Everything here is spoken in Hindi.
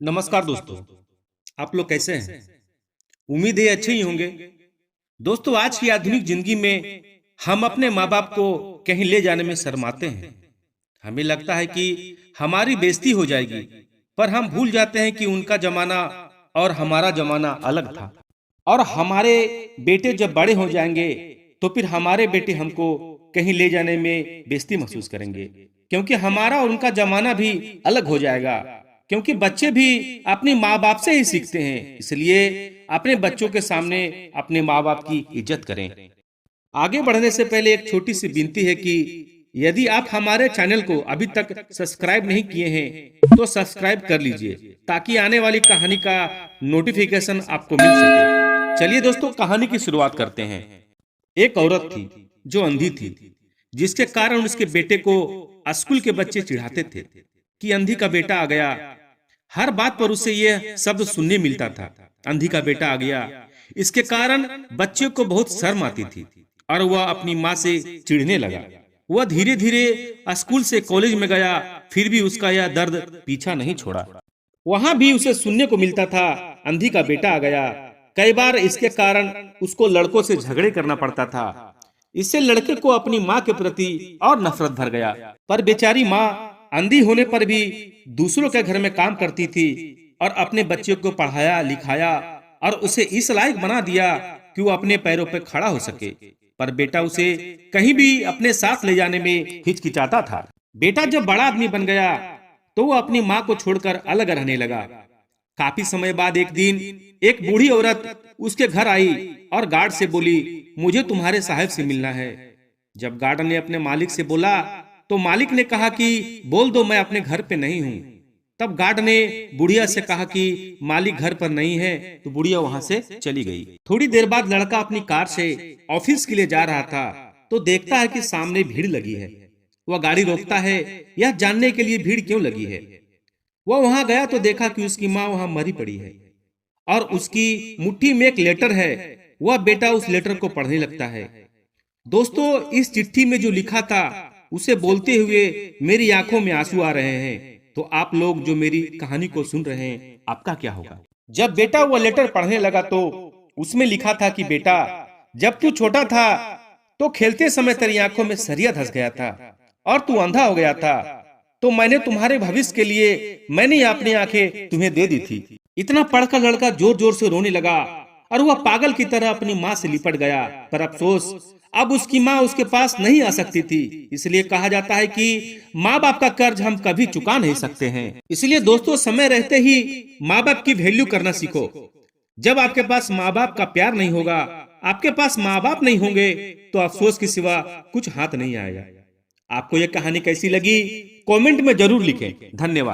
नमस्कार दोस्तों। आप लोग कैसे हैं? उम्मीद है अच्छे ही होंगे। दोस्तों, आज की आधुनिक जिंदगी में हम अपने माँ बाप को कहीं ले जाने में शर्माते हैं। हमें लगता है कि हमारी बेइज्जती हो जाएगी, पर हम भूल जाते हैं कि उनका जमाना और हमारा जमाना अलग था। और हमारे बेटे जब बड़े हो जाएंगे तो फिर हमारे बेटे हमको कहीं ले जाने में बेइज्जती महसूस करेंगे, क्योंकि हमारा और उनका जमाना भी अलग हो जाएगा। क्योंकि बच्चे भी अपने माँ बाप से ही सीखते हैं, इसलिए अपने बच्चों के सामने अपने माँ बाप की इज्जत करें। आगे बढ़ने से पहले एक छोटी सी विनती है कि यदि आप हमारे चैनल को अभी तक सब्सक्राइब नहीं किए हैं तो सब्सक्राइब कर लीजिए, ताकि आने वाली कहानी का नोटिफिकेशन आपको मिल सके। चलिए दोस्तों, कहानी की शुरुआत करते हैं। एक औरत थी जो अंधी थी, जिसके कारण उसके बेटे को स्कूल के बच्चे चिढ़ाते थे कि अंधी का बेटा आ गया। हर बात पर उसे यह शब्द सुनने मिलता था, अंधी का बेटा आ गया। इसके कारण बच्चे को बहुत शर्म आती थी और वह अपनी माँ से चिढ़ने लगा। वह धीरे धीरे स्कूल से कॉलेज में गया, फिर भी उसका यह दर्द पीछा नहीं छोड़ा। वहां भी उसे सुनने को मिलता था, अंधी का बेटा आ गया। कई बार इसके कारण उसको लड़कों से झगड़े करना पड़ता था। इससे लड़के को अपनी माँ के प्रति और नफरत भर गया। पर बेचारी माँ अंधी होने पर भी दूसरों के घर में काम करती थी और अपने बच्चे को पढ़ाया लिखाया और उसे इस लायक बना दिया कि वो अपने पैरों पर खड़ा हो सके। पर बेटा उसे कहीं भी अपने साथ ले जाने में हिचकिचाता था। बेटा जब बड़ा आदमी बन गया तो वो अपनी माँ को छोड़कर अलग रहने लगा। काफी समय बाद एक दिन एक बूढ़ी औरत उसके घर आई और गार्ड से बोली, मुझे तुम्हारे साहब से मिलना है। जब गार्ड ने अपने मालिक से बोला तो मालिक ने कहा कि बोल दो, मैं अपने घर पे नहीं हूँ। तब गार्ड ने बुढ़िया से कहा कि मालिक घर पर नहीं है, तो बुढ़िया वहां से चली गई। थोड़ी देर बाद लड़का अपनी कार से ऑफिस के लिए जा रहा था तो देखता है कि सामने भीड़ लगी है। वह गाड़ी रोकता है, यह जानने के लिए भीड़ क्यों लगी है। वह वहां गया तो देखा कि उसकी माँ वहां मरी पड़ी है और उसकी मुट्ठी में एक लेटर है। वह बेटा उस लेटर को पढ़ने लगता है। दोस्तों, इस चिट्ठी में जो लिखा था उसे बोलते हुए मेरी आंखों में आंसू आ रहे हैं। तो आप लोग जो मेरी कहानी को सुन रहे हैं, आपका क्या होगा? जब बेटा वह लेटर पढ़ने लगा तो उसमें लिखा था कि बेटा, जब तू छोटा था तो खेलते समय तेरी आंखों में सरिया धंस गया था और तू अंधा हो गया था, तो मैंने तुम्हारे भविष्य के लिए मैंने अपनी आंखें तुम्हें दे दी थी। इतना पढ़कर लड़का जोर जोर से रोने लगा और वह पागल की तरह अपनी माँ से लिपट गया। पर अफसोस, अब उसकी माँ उसके पास नहीं आ सकती थी। इसलिए कहा जाता है कि माँ बाप का कर्ज हम कभी चुका नहीं सकते हैं। इसलिए दोस्तों, समय रहते ही माँ बाप की वैल्यू करना सीखो। जब आपके पास माँ बाप का प्यार नहीं होगा, आपके पास माँ बाप नहीं होंगे, तो अफसोस के सिवा कुछ हाथ नहीं आएगा। आपको यह कहानी कैसी लगी, कमेंट में जरूर लिखें। धन्यवाद।